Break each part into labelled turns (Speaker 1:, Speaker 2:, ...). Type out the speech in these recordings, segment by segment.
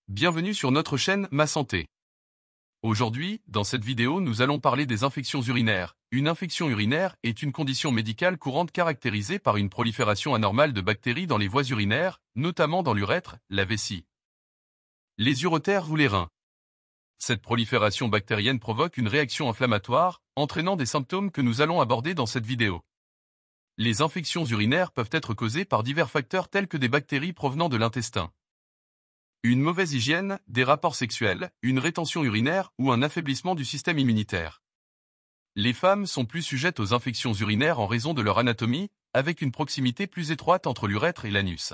Speaker 1: Bienvenue sur notre chaîne Ma Santé. Aujourd'hui, dans cette vidéo, nous allons parler des infections urinaires. Une infection urinaire est une condition médicale courante caractérisée par une prolifération anormale de bactéries dans les voies urinaires, notamment dans l'urètre, la vessie, les uretères ou les reins. Cette prolifération bactérienne provoque une réaction inflammatoire, entraînant des symptômes que nous allons aborder dans cette vidéo. Les infections urinaires peuvent être causées par divers facteurs tels que des bactéries provenant de l'intestin, une mauvaise hygiène, des rapports sexuels, une rétention urinaire ou un affaiblissement du système immunitaire. Les femmes sont plus sujettes aux infections urinaires en raison de leur anatomie, avec une proximité plus étroite entre l'urètre et l'anus.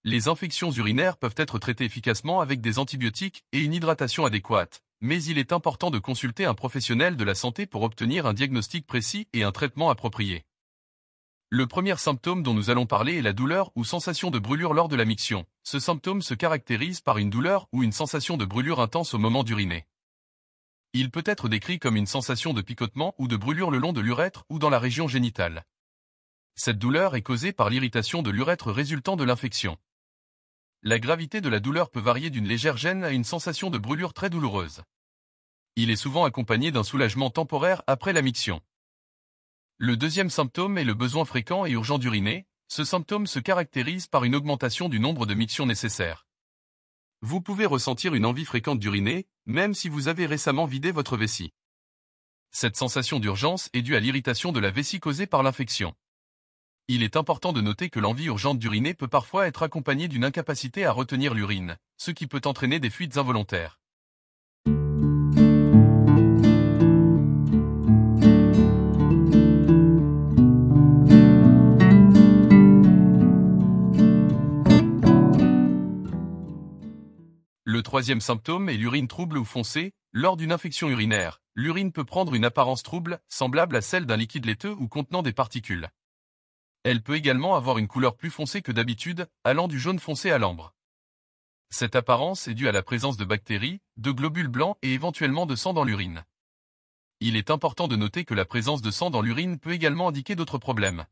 Speaker 1: Les infections urinaires peuvent être traitées efficacement avec des antibiotiques et une hydratation adéquate, mais il est important de consulter un professionnel de la santé pour obtenir un diagnostic précis et un traitement approprié. Le premier symptôme dont nous allons parler est la douleur ou sensation de brûlure lors de la miction. Ce symptôme se caractérise par une douleur ou une sensation de brûlure intense au moment d'uriner. Il peut être décrit comme une sensation de picotement ou de brûlure le long de l'urètre ou dans la région génitale. Cette douleur est causée par l'irritation de l'urètre résultant de l'infection. La gravité de la douleur peut varier d'une légère gêne à une sensation de brûlure très douloureuse. Il est souvent accompagné d'un soulagement temporaire après la miction. Le deuxième symptôme est le besoin fréquent et urgent d'uriner. Ce symptôme se caractérise par une augmentation du nombre de mictions nécessaires. Vous pouvez ressentir une envie fréquente d'uriner, même si vous avez récemment vidé votre vessie. Cette sensation d'urgence est due à l'irritation de la vessie causée par l'infection. Il est important de noter que l'envie urgente d'uriner peut parfois être accompagnée d'une incapacité à retenir l'urine, ce qui peut entraîner des fuites involontaires. Le troisième symptôme est l'urine trouble ou foncée. Lors d'une infection urinaire, l'urine peut prendre une apparence trouble, semblable à celle d'un liquide laiteux ou contenant des particules. Elle peut également avoir une couleur plus foncée que d'habitude, allant du jaune foncé à l'ambre. Cette apparence est due à la présence de bactéries, de globules blancs et éventuellement de sang dans l'urine. Il est important de noter que la présence de sang dans l'urine peut également indiquer d'autres problèmes.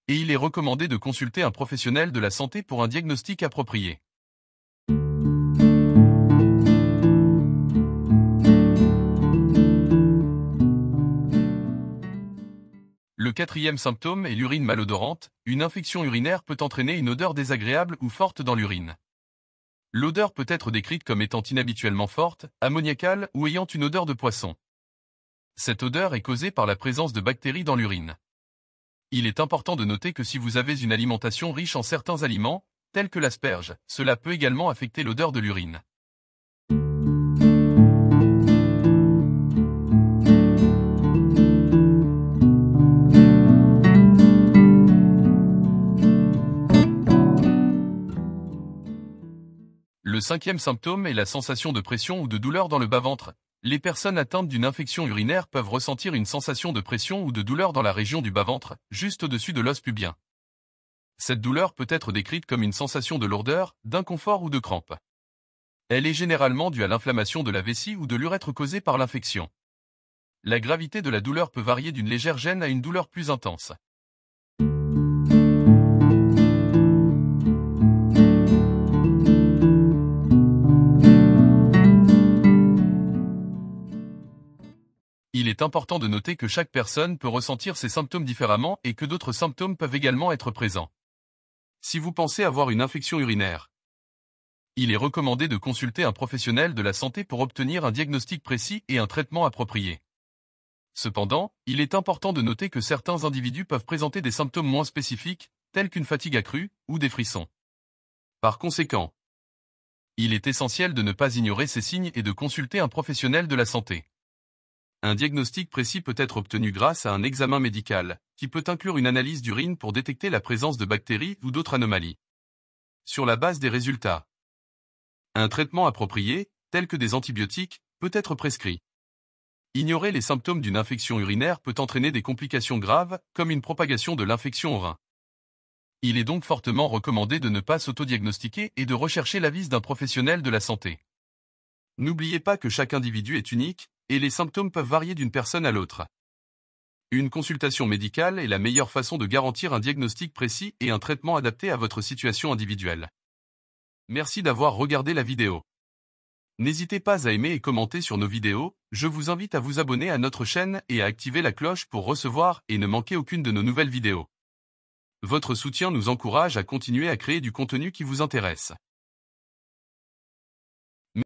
Speaker 1: Et il est recommandé de consulter un professionnel de la santé pour un diagnostic approprié. Le quatrième symptôme est l'urine malodorante. Une infection urinaire peut entraîner une odeur désagréable ou forte dans l'urine. L'odeur peut être décrite comme étant inhabituellement forte, ammoniacale ou ayant une odeur de poisson. Cette odeur est causée par la présence de bactéries dans l'urine. Il est important de noter que si vous avez une alimentation riche en certains aliments, tels que l'asperge, cela peut également affecter l'odeur de l'urine. Le cinquième symptôme est la sensation de pression ou de douleur dans le bas-ventre. Les personnes atteintes d'une infection urinaire peuvent ressentir une sensation de pression ou de douleur dans la région du bas-ventre, juste au-dessus de l'os pubien. Cette douleur peut être décrite comme une sensation de lourdeur, d'inconfort ou de crampe. Elle est généralement due à l'inflammation de la vessie ou de l'urètre causée par l'infection. La gravité de la douleur peut varier d'une légère gêne à une douleur plus intense. Il est important de noter que chaque personne peut ressentir ces symptômes différemment et que d'autres symptômes peuvent également être présents. Si vous pensez avoir une infection urinaire, il est recommandé de consulter un professionnel de la santé pour obtenir un diagnostic précis et un traitement approprié. Cependant, il est important de noter que certains individus peuvent présenter des symptômes moins spécifiques, tels qu'une fatigue accrue ou des frissons. Par conséquent, il est essentiel de ne pas ignorer ces signes et de consulter un professionnel de la santé. Un diagnostic précis peut être obtenu grâce à un examen médical, qui peut inclure une analyse d'urine pour détecter la présence de bactéries ou d'autres anomalies. Sur la base des résultats, un traitement approprié, tel que des antibiotiques, peut être prescrit. Ignorer les symptômes d'une infection urinaire peut entraîner des complications graves, comme une propagation de l'infection au rein. Il est donc fortement recommandé de ne pas s'autodiagnostiquer et de rechercher l'avis d'un professionnel de la santé. N'oubliez pas que chaque individu est unique, et les symptômes peuvent varier d'une personne à l'autre. Une consultation médicale est la meilleure façon de garantir un diagnostic précis et un traitement adapté à votre situation individuelle. Merci d'avoir regardé la vidéo. N'hésitez pas à aimer et commenter sur nos vidéos, je vous invite à vous abonner à notre chaîne et à activer la cloche pour recevoir et ne manquer aucune de nos nouvelles vidéos. Votre soutien nous encourage à continuer à créer du contenu qui vous intéresse.